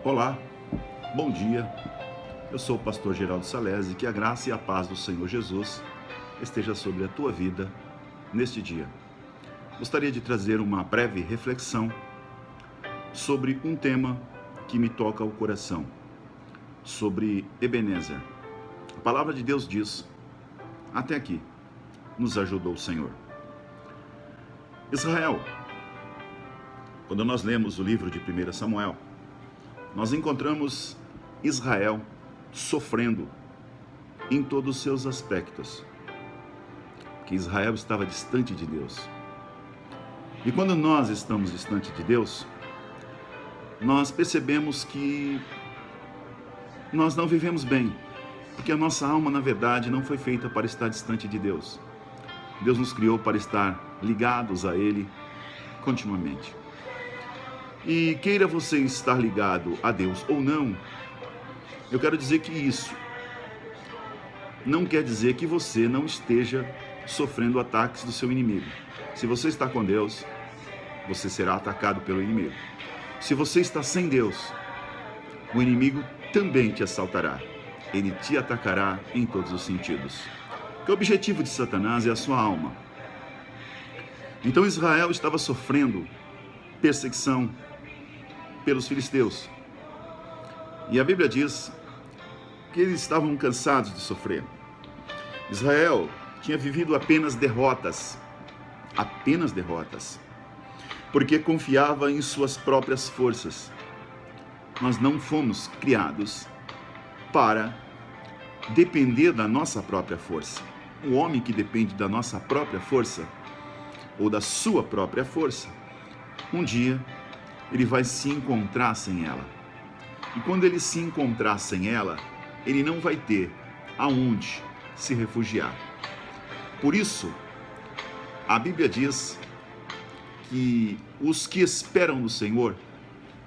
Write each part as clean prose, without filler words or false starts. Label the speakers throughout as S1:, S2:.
S1: Olá, bom dia. Eu sou o pastor Geraldo Salesi, que a graça e a paz do Senhor Jesus esteja sobre a tua vida neste dia. Gostaria de trazer uma breve reflexão sobre um tema que me toca o coração, sobre Ebenezer. A palavra de Deus diz: até aqui nos ajudou o Senhor. Israel, quando nós lemos o livro de 1 Samuel, nós encontramos Israel sofrendo em todos os seus aspectos, que Israel estava distante de Deus. E quando nós estamos distante de Deus, nós percebemos que nós não vivemos bem, porque a nossa alma, na verdade, não foi feita para estar distante de Deus. Deus nos criou para estar ligados a Ele continuamente. E queira você estar ligado a Deus ou não, eu quero dizer que isso não quer dizer que você não esteja sofrendo ataques do seu inimigo. Se você está com Deus, você será atacado pelo inimigo. Se você está sem Deus, o inimigo também te assaltará. Ele te atacará em todos os sentidos. Porque o objetivo de Satanás é a sua alma. Então Israel estava sofrendo perseguição pelos filisteus. E a Bíblia diz que eles estavam cansados de sofrer. Israel tinha vivido apenas derrotas, porque confiava em suas próprias forças. Nós não fomos criados para depender da nossa própria força. O homem que depende da nossa própria força, ou da sua própria força, um dia ele vai se encontrar sem ela. E quando ele se encontrar sem ela, ele não vai ter aonde se refugiar. Por isso, a Bíblia diz que os que esperam no Senhor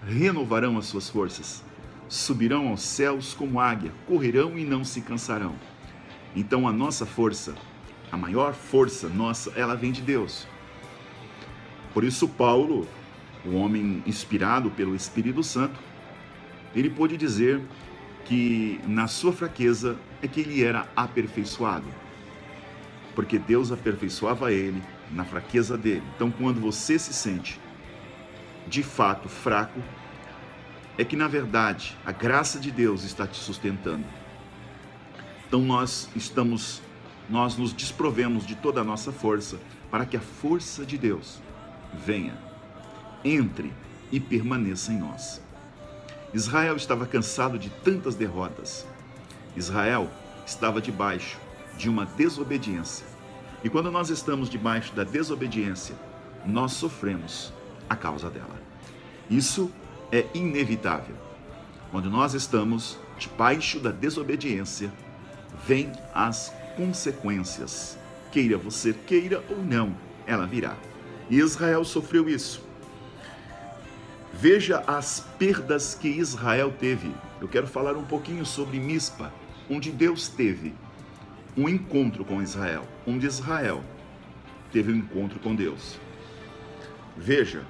S1: renovarão as suas forças, subirão aos céus como águia, correrão e não se cansarão. Então a nossa força, a maior força nossa, ela vem de Deus. Por isso Paulo, o homem inspirado pelo Espírito Santo, ele pôde dizer que na sua fraqueza é que ele era aperfeiçoado, porque Deus aperfeiçoava ele na fraqueza dele. Então quando você se sente de fato fraco, é que na verdade a graça de Deus está te sustentando. Então nós nos desprovemos de toda a nossa força para que a força de Deus venha, entre e permaneça em nós. Israel estava cansado de tantas derrotas. Israel estava debaixo de uma desobediência. E quando nós estamos debaixo da desobediência, nós sofremos a causa dela. Isso é inevitável. Quando nós estamos debaixo da desobediência, vêm as consequências. Queira você queira ou não, ela virá. E Israel sofreu isso. Veja as perdas que Israel teve. Eu quero falar um pouquinho sobre Mispa, onde Deus teve um encontro com Israel, onde Israel teve um encontro com Deus. Veja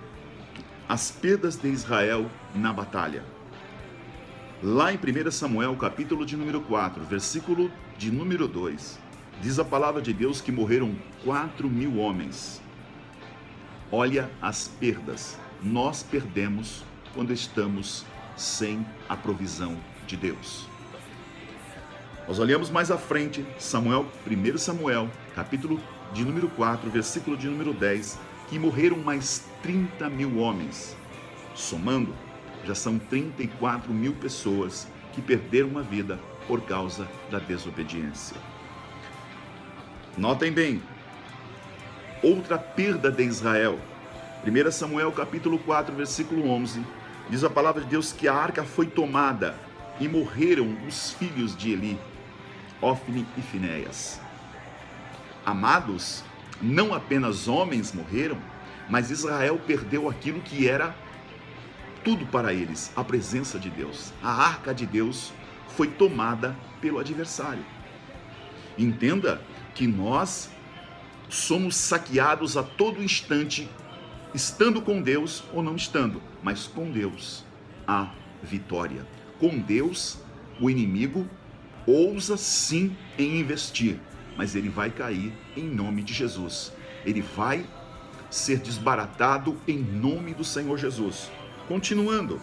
S1: as perdas de Israel na batalha. Lá em 1 Samuel, capítulo de número 4, versículo de número 2, diz a palavra de Deus que morreram 4.000 homens. Olha as perdas. Nós perdemos quando estamos sem a provisão de Deus. Nós olhamos mais à frente, 1 Samuel, capítulo de número 4, versículo de número 10, que morreram mais 30.000 homens. Somando, já são 34.000 pessoas que perderam a vida por causa da desobediência. Notem bem, outra perda de Israel. 1 Samuel capítulo 4, versículo 11, diz a palavra de Deus que a arca foi tomada e morreram os filhos de Eli, Ofni e Finéias. Amados, não apenas homens morreram, mas Israel perdeu aquilo que era tudo para eles, a presença de Deus. A arca de Deus foi tomada pelo adversário. Entenda que nós somos saqueados a todo instante, estando com Deus ou não estando, mas com Deus há vitória. Com Deus, o inimigo ousa sim em investir, mas ele vai cair em nome de Jesus. Ele vai ser desbaratado em nome do Senhor Jesus. Continuando.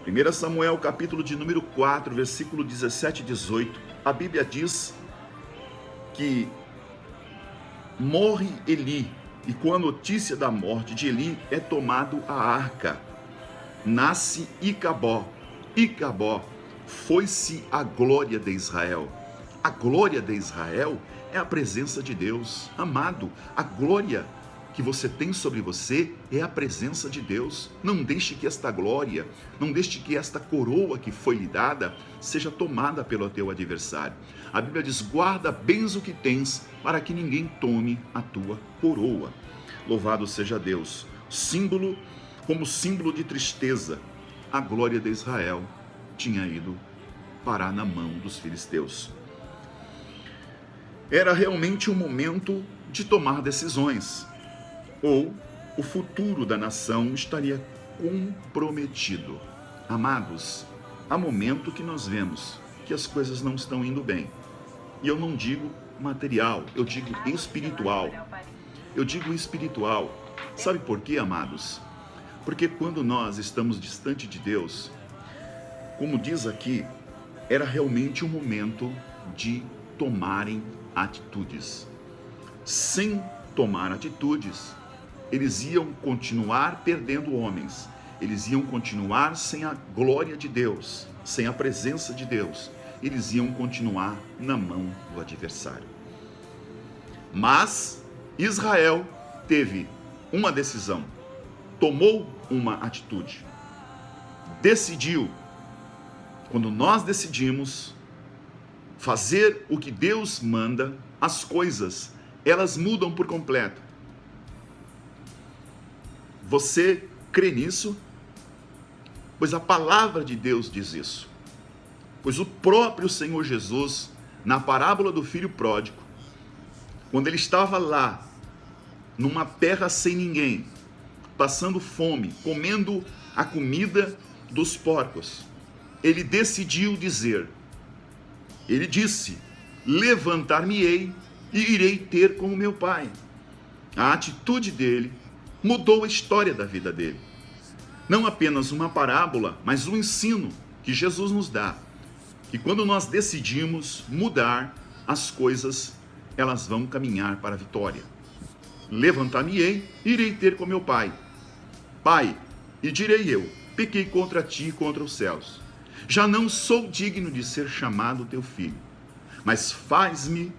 S1: 1 Samuel, capítulo de número 4, versículo 17 e 18, a Bíblia diz que morre Eli, e com a notícia da morte de Eli é tomado a arca. Nasce Icabó. Icabó foi-se a glória de Israel. A glória de Israel é a presença de Deus. Amado, a glória que você tem sobre você é a presença de Deus. Não deixe que esta glória, não deixe que esta coroa que foi lhe dada seja tomada pelo teu adversário. A Bíblia diz: guarda bens o que tens, para que ninguém tome a tua coroa. Louvado seja Deus. Símbolo, como símbolo de tristeza, a glória de Israel tinha ido parar na mão dos filisteus. Era realmente um momento de tomar decisões, ou o futuro da nação estaria comprometido. Amados, há momento que nós vemos que as coisas não estão indo bem. E eu não digo material, eu digo espiritual. Eu digo espiritual. Sabe por quê, amados? Porque quando nós estamos distante de Deus, como diz aqui, era realmente um momento de tomarem atitudes. Sem tomar atitudes, eles iam continuar perdendo homens, eles iam continuar sem a glória de Deus, sem a presença de Deus, eles iam continuar na mão do adversário. Mas Israel teve uma decisão, tomou uma atitude, decidiu. Quando nós decidimos fazer o que Deus manda, as coisas, elas mudam por completo. Você crê nisso? Pois a palavra de Deus diz isso. Pois o próprio Senhor Jesus, na parábola do filho pródigo, quando ele estava lá, numa terra sem ninguém, passando fome, comendo a comida dos porcos, ele decidiu dizer, ele disse: levantar-me-ei e irei ter com o meu pai. A atitude dele mudou a história da vida dele. Não apenas uma parábola, mas um ensino que Jesus nos dá, que quando nós decidimos mudar, as coisas, elas vão caminhar para a vitória. Levantar-me-ei e irei ter com meu pai. Pai, e direi eu, pequei contra ti e contra os céus. Já não sou digno de ser chamado teu filho, mas faz-me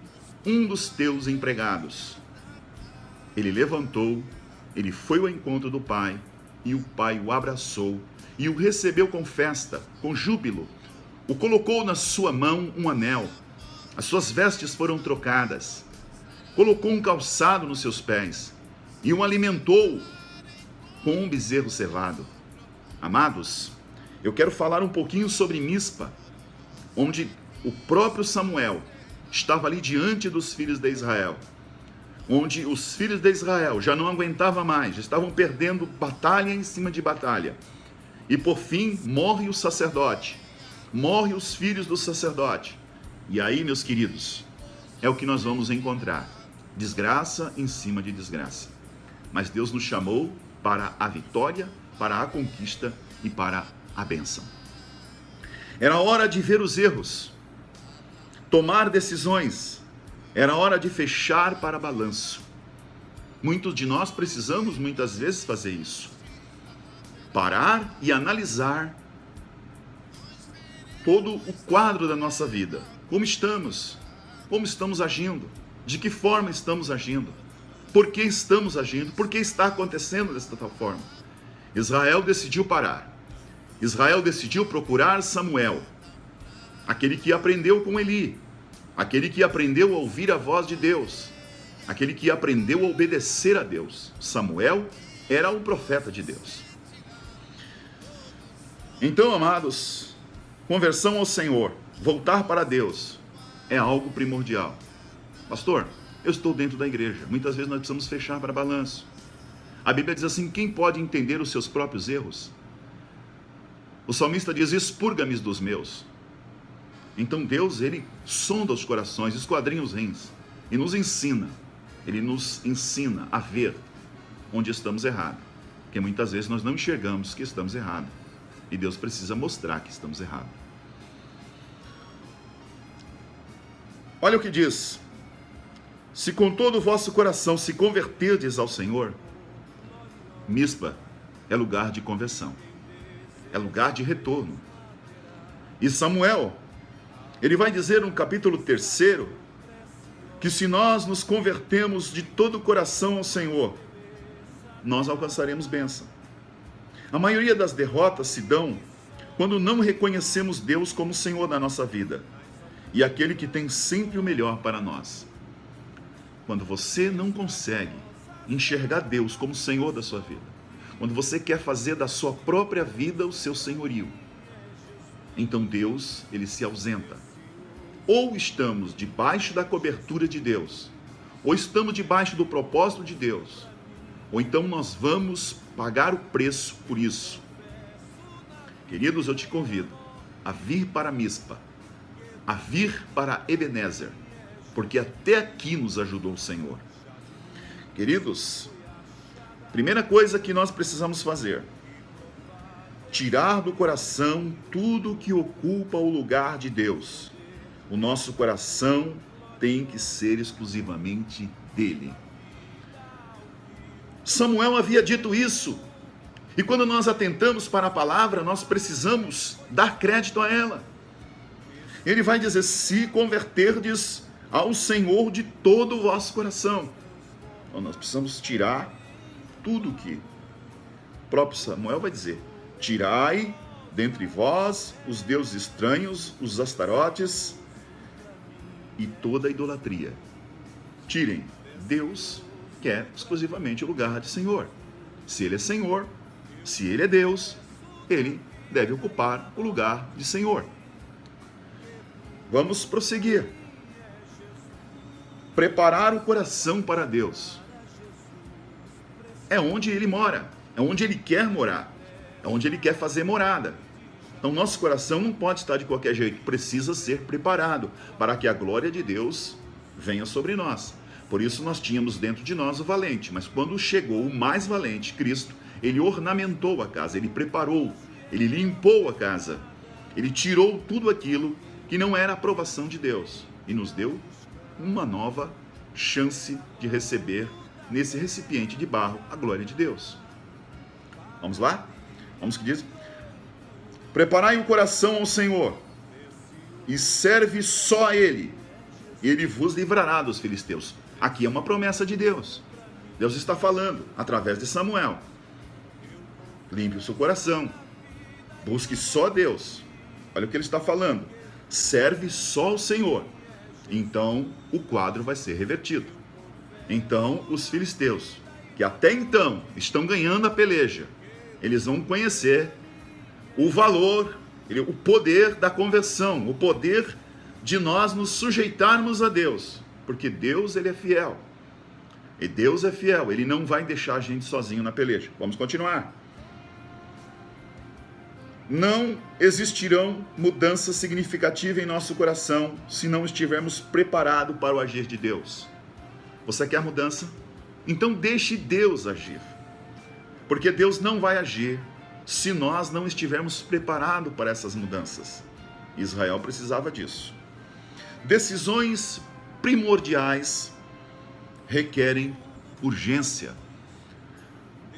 S1: um dos teus empregados. Ele levantou, ele foi ao encontro do pai, e o pai o abraçou, e o recebeu com festa, com júbilo. O colocou na sua mão um anel, as suas vestes foram trocadas, colocou um calçado nos seus pés, e o alimentou com um bezerro cevado. Amados, eu quero falar um pouquinho sobre Mispa, onde o próprio Samuel estava ali diante dos filhos de Israel, onde os filhos de Israel já não aguentavam mais, estavam perdendo batalha em cima de batalha. E por fim, morre o sacerdote, morre os filhos do sacerdote. E aí, meus queridos, é o que nós vamos encontrar, desgraça em cima de desgraça. Mas Deus nos chamou para a vitória, para a conquista e para a bênção. Era hora de ver os erros, tomar decisões, era hora de fechar para balanço. Muitos de nós precisamos muitas vezes fazer isso. Parar e analisar todo o quadro da nossa vida. Como estamos agindo, de que forma estamos agindo, por que estamos agindo, por que está acontecendo desta tal forma. Israel decidiu parar. Israel decidiu procurar Samuel, aquele que aprendeu com Eli, aquele que aprendeu a ouvir a voz de Deus, aquele que aprendeu a obedecer a Deus. Samuel era um profeta de Deus. Então, amados, conversão ao Senhor, voltar para Deus, é algo primordial. Pastor, eu estou dentro da igreja, muitas vezes nós precisamos fechar para balanço. A Bíblia diz assim: quem pode entender os seus próprios erros? O salmista diz: expurga-me dos meus. Então Deus, ele sonda os corações, esquadrinha os rins e nos ensina. Ele nos ensina a ver onde estamos errados. Porque muitas vezes nós não enxergamos que estamos errados. E Deus precisa mostrar que estamos errados. Olha o que diz: se com todo o vosso coração se converterdes ao Senhor, Mispa é lugar de conversão, é lugar de retorno. E Samuel, ele vai dizer no capítulo 3, que se nós nos convertemos de todo o coração ao Senhor, nós alcançaremos bênção. A maioria das derrotas se dão quando não reconhecemos Deus como Senhor da nossa vida e aquele que tem sempre o melhor para nós. Quando você não consegue enxergar Deus como Senhor da sua vida, quando você quer fazer da sua própria vida o seu senhorio, então Deus, ele se ausenta. Ou estamos debaixo da cobertura de Deus, ou estamos debaixo do propósito de Deus, ou então nós vamos pagar o preço por isso. Queridos, eu te convido a vir para Mispa, a vir para Ebenezer, porque até aqui nos ajudou o Senhor. Queridos, primeira coisa que nós precisamos fazer: tirar do coração tudo que ocupa o lugar de Deus. O nosso coração tem que ser exclusivamente dele. Samuel havia dito isso, e quando nós atentamos para a palavra, nós precisamos dar crédito a ela. Ele vai dizer: se converterdes ao Senhor de todo o vosso coração. Então nós precisamos tirar tudo que o próprio Samuel vai dizer: tirai dentre vós os deuses estranhos, os astarotes e toda a idolatria. Tirem. Deus quer exclusivamente o lugar de Senhor. Se ele é Senhor, se ele é Deus, ele deve ocupar o lugar de Senhor. Vamos prosseguir. Preparar o coração para Deus. É onde ele mora, é onde ele quer morar, é onde ele quer fazer morada. Então nosso coração não pode estar de qualquer jeito, precisa ser preparado para que a glória de Deus venha sobre nós. Por isso nós tínhamos dentro de nós o valente, mas quando chegou o mais valente, Cristo, ele ornamentou a casa, ele preparou, ele limpou a casa, ele tirou tudo aquilo que não era a aprovação de Deus e nos deu uma nova chance de receber nesse recipiente de barro a glória de Deus. Vamos lá? Vamos que diz: preparai o coração ao Senhor e serve só a Ele, e Ele vos livrará dos filisteus. Aqui é uma promessa de Deus. Deus está falando através de Samuel. Limpe o seu coração, busque só Deus. Olha o que ele está falando: serve só ao Senhor. Então o quadro vai ser revertido. Então os filisteus, que até então estão ganhando a peleja, eles vão conhecer o valor, o poder da conversão, o poder de nós nos sujeitarmos a Deus, porque Deus, ele é fiel. E Deus é fiel, ele não vai deixar a gente sozinho na peleja. Vamos continuar. Não existirão mudanças significativas em nosso coração se não estivermos preparados para o agir de Deus. Você quer mudança? Então deixe Deus agir. Porque Deus não vai agir se nós não estivermos preparados para essas mudanças. Israel precisava disso. Decisões primordiais requerem urgência.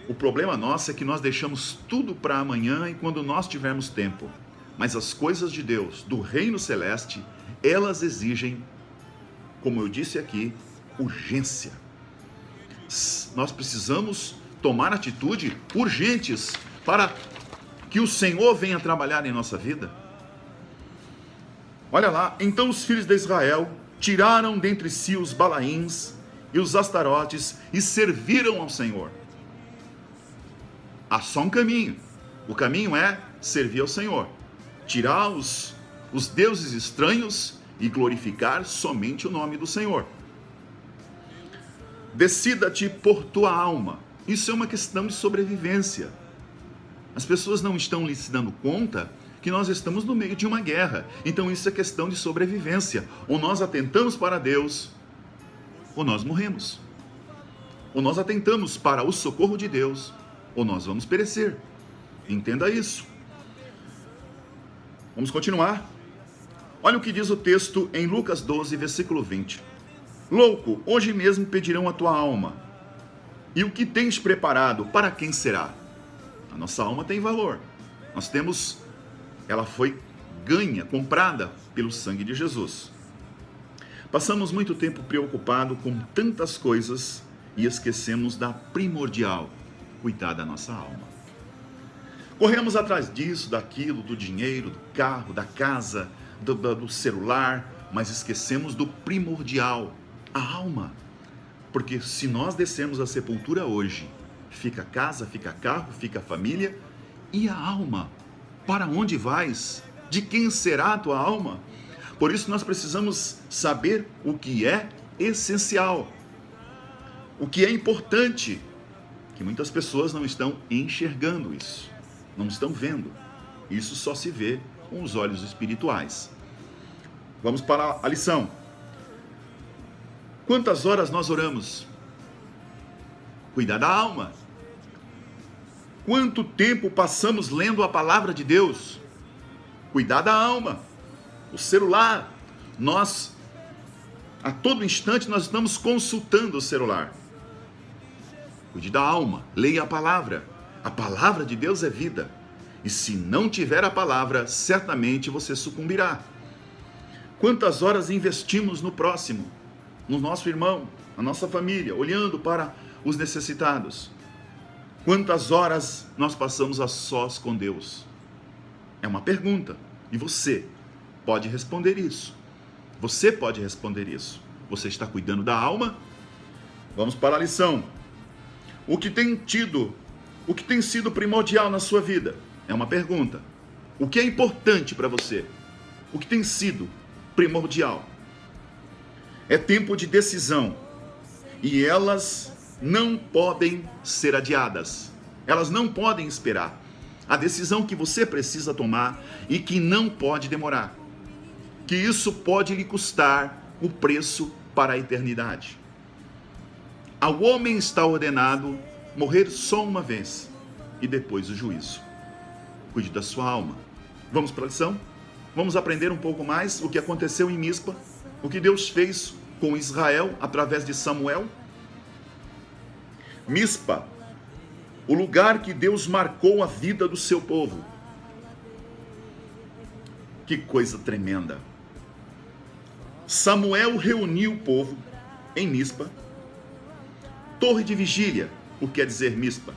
S1: O problema nosso é que nós deixamos tudo para amanhã e quando nós tivermos tempo. Mas as coisas de Deus, do reino celeste, elas exigem, como eu disse aqui, urgência. Nós precisamos tomar atitude urgentes para que o Senhor venha trabalhar em nossa vida. Olha lá, então os filhos de Israel tiraram dentre si os Balaíns e os Astarotes e serviram ao Senhor. Há só um caminho. O caminho é servir ao Senhor. Tirar os deuses estranhos e glorificar somente o nome do Senhor. Decida-te por tua alma. Isso é uma questão de sobrevivência. As pessoas não estão se dando conta que nós estamos no meio de uma guerra. Então isso é questão de sobrevivência. Ou nós atentamos para Deus, ou nós morremos. Ou nós atentamos para o socorro de Deus, ou nós vamos perecer. Entenda isso. Vamos continuar. Olha o que diz o texto em Lucas 12, versículo 20. Louco, hoje mesmo pedirão a tua alma. E o que tens preparado, para quem será? A nossa alma tem valor. Ela foi ganha, comprada pelo sangue de Jesus. Passamos muito tempo preocupado com tantas coisas e esquecemos da primordial, cuidar da nossa alma. Corremos atrás disso, daquilo, do dinheiro, do carro, da casa, do celular, mas esquecemos do primordial, a alma. Porque se nós descermos a sepultura hoje, fica casa, fica carro, fica família, e a alma? Para onde vais? De quem será a tua alma? Por isso nós precisamos saber o que é essencial, o que é importante, que muitas pessoas não estão enxergando isso, não estão vendo. Isso só se vê com os olhos espirituais. Vamos para a lição. Quantas horas nós oramos? Cuidar da alma. Quanto tempo passamos lendo a palavra de Deus? Cuidar da alma. O celular, a todo instante nós estamos consultando o celular. Cuide da alma, leia a palavra. A palavra de Deus é vida. E se não tiver a palavra, certamente você sucumbirá. Quantas horas investimos no próximo, no nosso irmão, na nossa família, olhando para os necessitados? Quantas horas nós passamos a sós com Deus? É uma pergunta, e você pode responder isso. Você pode responder isso. Você está cuidando da alma? Vamos para a lição. O que tem sido primordial na sua vida? É uma pergunta. O que é importante para você? O que tem sido primordial? É tempo de decisão. E elas não podem ser adiadas. Elas não podem esperar. A decisão que você precisa tomar e que não pode demorar. Que isso pode lhe custar o preço para a eternidade. Ao homem está ordenado morrer só uma vez e depois o juízo. Cuide da sua alma. Vamos para a lição? Vamos aprender um pouco mais o que aconteceu em Mispa, o que Deus fez com Israel através de Samuel. Mispa, o lugar que Deus marcou a vida do seu povo. Que coisa tremenda. Samuel reuniu o povo em Mispa. Torre de vigília, o que quer dizer Mispa?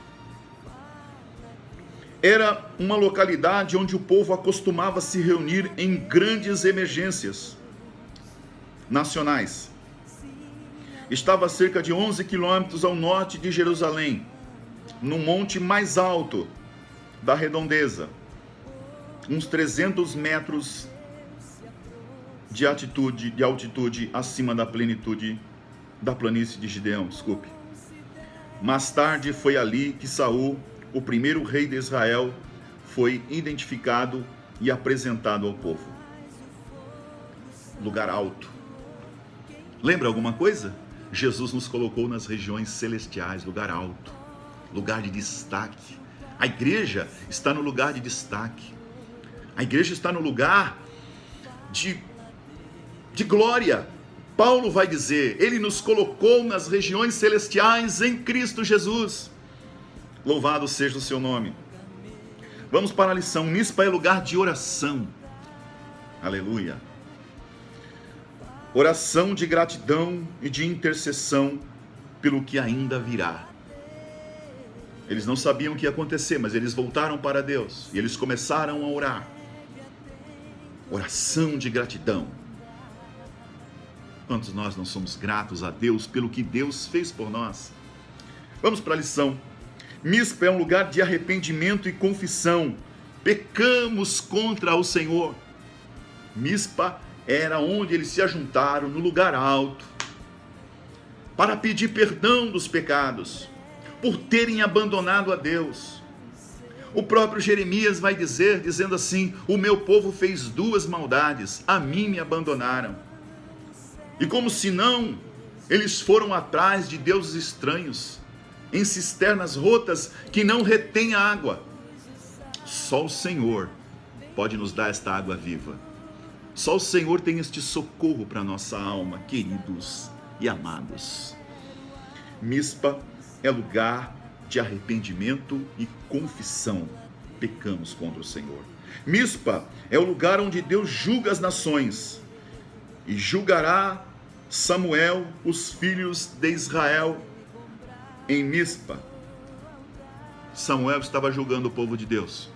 S1: Era uma localidade onde o povo acostumava se reunir em grandes emergências nacionais. Estava a cerca de 11 quilômetros ao norte de Jerusalém, no monte mais alto da redondeza, uns 300 metros de altitude acima da planície de Gideão, Mais tarde foi ali que Saul, o primeiro rei de Israel, foi identificado e apresentado ao povo. Lugar alto. Lembra alguma coisa? Jesus nos colocou nas regiões celestiais, lugar alto, lugar de destaque. A igreja está no lugar de destaque. A igreja está no lugar de glória. Paulo vai dizer, ele nos colocou nas regiões celestiais em Cristo Jesus. Louvado seja o seu nome. Vamos para a lição. Mispa é lugar de oração. Aleluia. Oração de gratidão e de intercessão pelo que ainda virá. Eles não sabiam o que ia acontecer, mas eles voltaram para Deus e eles começaram a orar. Oração de gratidão. Quantos nós não somos gratos a Deus pelo que Deus fez por nós? Vamos para a lição. Mispa é um lugar de arrependimento e confissão. Pecamos contra o Senhor. Mispa era onde eles se ajuntaram no lugar alto para pedir perdão dos pecados, por terem abandonado a Deus. O próprio Jeremias vai dizer, dizendo assim: o meu povo fez duas maldades, a mim me abandonaram. E como se não, eles foram atrás de deuses estranhos, em cisternas rotas que não retêm água. Só o Senhor pode nos dar esta água viva. Só o Senhor tem este socorro para a nossa alma, queridos e amados. Mispa é lugar de arrependimento e confissão. Pecamos contra o Senhor. Mispa é o lugar onde Deus julga as nações e julgará Samuel os filhos de Israel em Mispa. Samuel estava julgando o povo de Deus.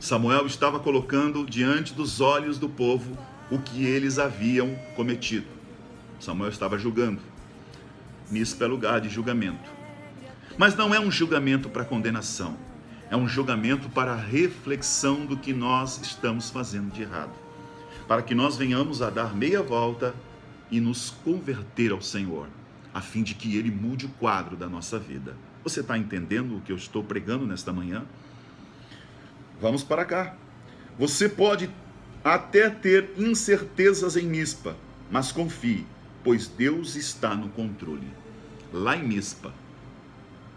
S1: Samuel estava colocando diante dos olhos do povo o que eles haviam cometido. Samuel estava julgando. Mispa é lugar de julgamento. Mas não é um julgamento para condenação. É um julgamento para a reflexão do que nós estamos fazendo de errado. Para que nós venhamos a dar meia volta e nos converter ao Senhor, a fim de que Ele mude o quadro da nossa vida. Você está entendendo o que eu estou pregando nesta manhã? Vamos para cá. Você pode até ter incertezas em Mispa, mas confie, pois Deus está no controle. Lá em Mispa,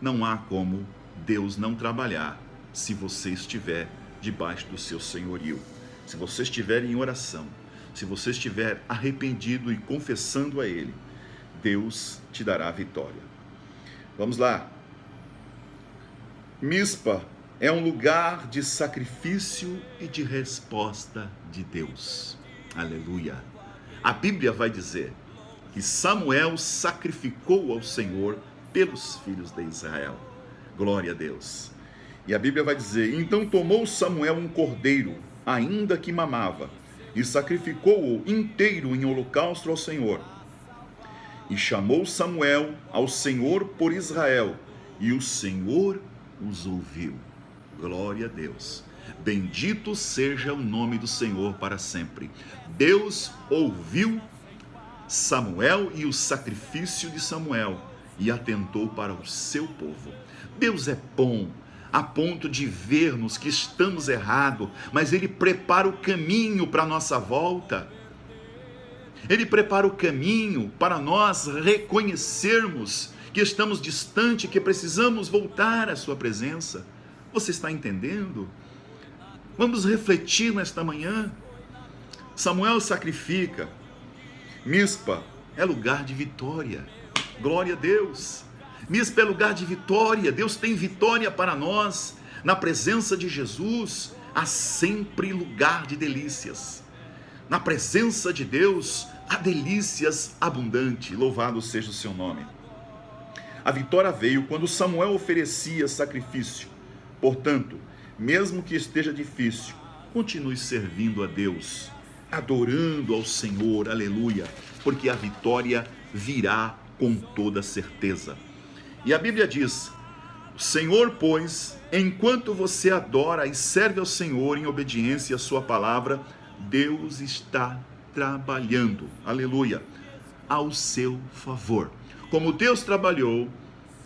S1: não há como Deus não trabalhar se você estiver debaixo do seu senhorio. Se você estiver em oração, se você estiver arrependido e confessando a Ele, Deus te dará a vitória. Vamos lá. Mispa é um lugar de sacrifício e de resposta de Deus. Aleluia. A Bíblia vai dizer que Samuel sacrificou ao Senhor pelos filhos de Israel. Glória a Deus. E a Bíblia vai dizer: então tomou Samuel um cordeiro, ainda que mamava, e sacrificou-o inteiro em holocausto ao Senhor. E chamou Samuel ao Senhor por Israel, e o Senhor os ouviu. Glória a Deus. Bendito seja o nome do Senhor para sempre. Deus ouviu Samuel e o sacrifício de Samuel e atentou para o seu povo. Deus é bom a ponto de vermos que estamos errados, mas Ele prepara o caminho para a nossa volta. Ele prepara o caminho para nós reconhecermos que estamos distante, que precisamos voltar à sua presença. Você está entendendo? Vamos refletir nesta manhã. Samuel sacrifica. Mispa é lugar de vitória. Glória a Deus. Mispa é lugar de vitória. Deus tem vitória para nós. Na presença de Jesus há sempre lugar de delícias. Na presença de Deus há delícias abundantes. Louvado seja o seu nome. A vitória veio quando Samuel oferecia sacrifício. Portanto, mesmo que esteja difícil, continue servindo a Deus, adorando ao Senhor, aleluia, porque a vitória virá com toda certeza. E a Bíblia diz: o Senhor, pois, enquanto você adora e serve ao Senhor em obediência à sua palavra, Deus está trabalhando, aleluia, ao seu favor. Como Deus trabalhou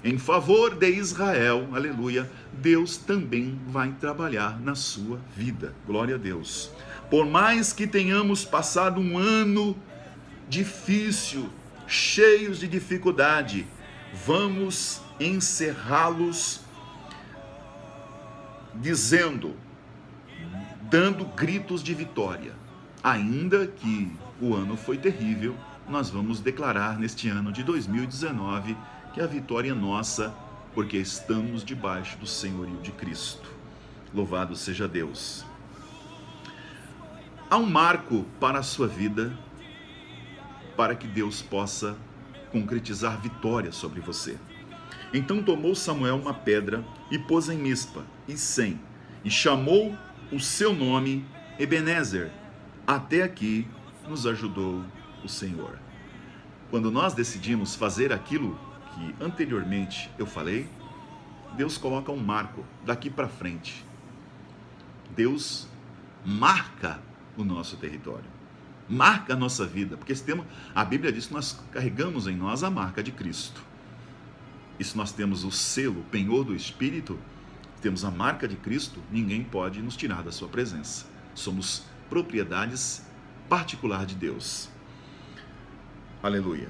S1: em favor de Israel, aleluia, Deus também vai trabalhar na sua vida, glória a Deus. Por mais que tenhamos passado um ano difícil, cheios de dificuldade, vamos encerrá-los dando gritos de vitória. Ainda que o ano foi terrível, nós vamos declarar neste ano de 2019 que a vitória é nossa, porque estamos debaixo do senhorio de Cristo. Louvado seja Deus. Há um marco para a sua vida, para que Deus possa concretizar vitória sobre você. Então tomou Samuel uma pedra e pôs em Mispa e Sem, e chamou o seu nome Ebenezer. Até aqui nos ajudou o Senhor. Quando nós decidimos fazer aquilo que anteriormente eu falei, Deus coloca um marco daqui para frente. Deus marca o nosso território, marca a nossa vida, porque a Bíblia diz que nós carregamos em nós a marca de Cristo. E se nós temos o selo, o penhor do Espírito, temos a marca de Cristo, ninguém pode nos tirar da sua presença. Somos propriedades particular de Deus. Aleluia.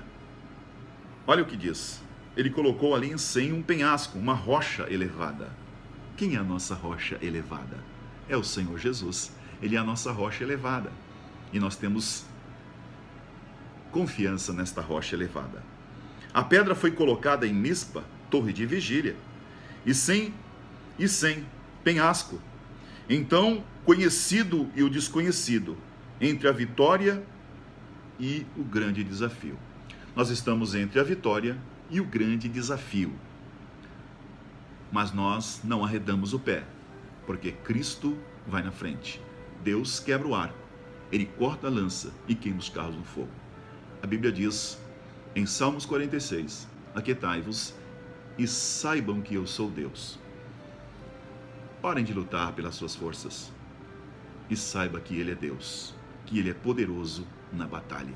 S1: Olha o que diz. Ele colocou ali em Sem um penhasco, uma rocha elevada. Quem é a nossa rocha elevada? É o Senhor Jesus. Ele é a nossa rocha elevada. E nós temos confiança nesta rocha elevada. A pedra foi colocada em Mispa, torre de vigília, e sem penhasco. Então, conhecido e o desconhecido, entre a vitória e o grande desafio. Nós estamos entre a vitória e o grande desafio. Mas nós não arredamos o pé, porque Cristo vai na frente. Deus quebra o arco, Ele corta a lança e queima os carros no fogo. A Bíblia diz, em Salmos 46, aquietai-vos e saibam que eu sou Deus. Parem de lutar pelas suas forças e saiba que Ele é Deus, que Ele é poderoso na batalha,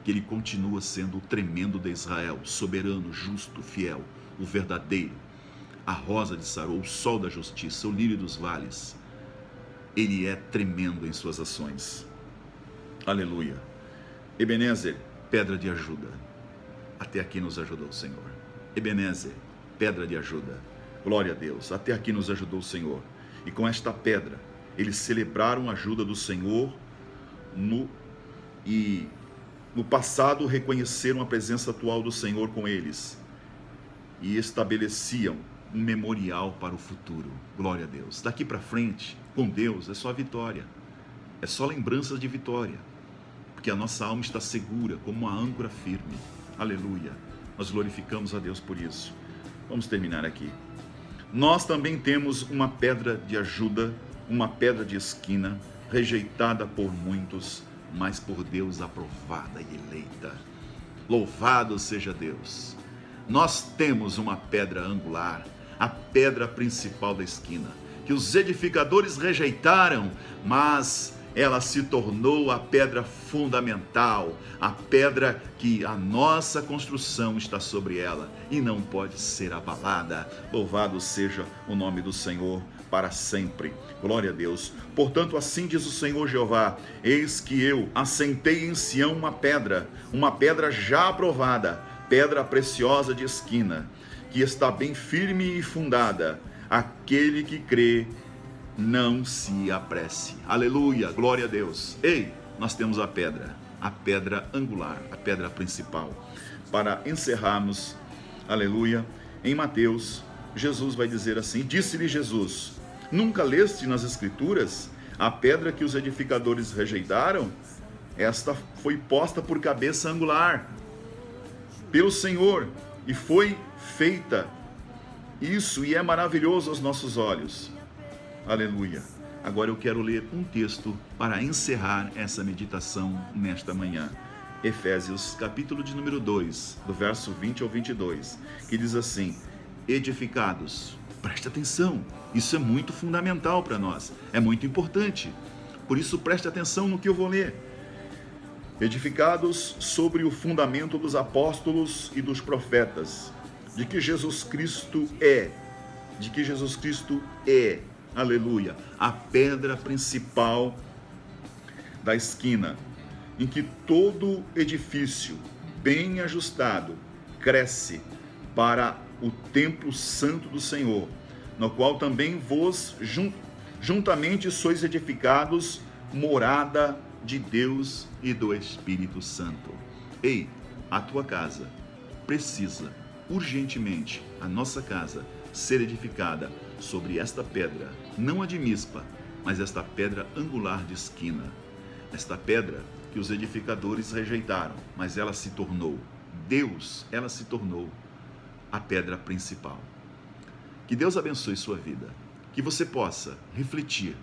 S1: que Ele continua sendo o tremendo de Israel, soberano, justo, fiel, o verdadeiro, a rosa de Sarou, o sol da justiça, o lírio dos vales. Ele é tremendo em suas ações. Aleluia. Ebenezer, pedra de ajuda. Até aqui nos ajudou o Senhor. Ebenezer, pedra de ajuda. Glória a Deus, até aqui nos ajudou o Senhor. E com esta pedra, eles celebraram a ajuda do Senhor no passado reconheceram a presença atual do Senhor com eles e estabeleciam um memorial para o futuro. Glória a Deus. Daqui para frente, com Deus, é só vitória. É só lembranças de vitória. Porque a nossa alma está segura, como uma âncora firme. Aleluia. Nós glorificamos a Deus por isso. Vamos terminar aqui. Nós também temos uma pedra de ajuda, uma pedra de esquina, rejeitada por muitos, mas por Deus aprovada e eleita. Louvado seja Deus. Nós temos uma pedra angular, a pedra principal da esquina, que os edificadores rejeitaram, mas ela se tornou a pedra fundamental, a pedra que a nossa construção está sobre ela e não pode ser abalada. Louvado seja o nome do Senhor para sempre. Glória a Deus. Portanto, assim diz o Senhor Jeová: eis que eu assentei em Sião uma pedra já aprovada, pedra preciosa de esquina, que está bem firme e fundada. Aquele que crê, não se apresse. Aleluia, glória a Deus. Ei, nós temos a pedra angular, a pedra principal. Para encerrarmos, aleluia, em Mateus, Jesus vai dizer assim: disse-lhe Jesus, nunca leste nas Escrituras a pedra que os edificadores rejeitaram? Esta foi posta por cabeça angular pelo Senhor e foi feita isso, e é maravilhoso aos nossos olhos. Aleluia. Agora eu quero ler um texto para encerrar essa meditação nesta manhã. Efésios, capítulo de número 2, do verso 20 ao 22, que diz assim: edificados. Preste atenção, isso é muito fundamental para nós, é muito importante. Por isso preste atenção no que eu vou ler. Edificados sobre o fundamento dos apóstolos e dos profetas, de que Jesus Cristo é, aleluia, a pedra principal da esquina, em que todo edifício bem ajustado cresce para o templo santo do Senhor, no qual também vós juntamente sois edificados, morada de Deus e do Espírito Santo. Ei, a tua casa precisa urgentemente, a nossa casa, ser edificada sobre esta pedra, não a de Mispa, mas esta pedra angular de esquina, esta pedra que os edificadores rejeitaram, mas ela se tornou a pedra principal. Que Deus abençoe sua vida, que você possa refletir,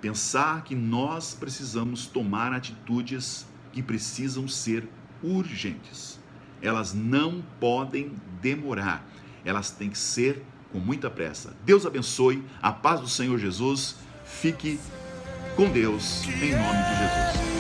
S1: pensar que nós precisamos tomar atitudes que precisam ser urgentes. Elas não podem demorar, elas têm que ser com muita pressa. Deus abençoe, a paz do Senhor Jesus, fique com Deus, em nome de Jesus.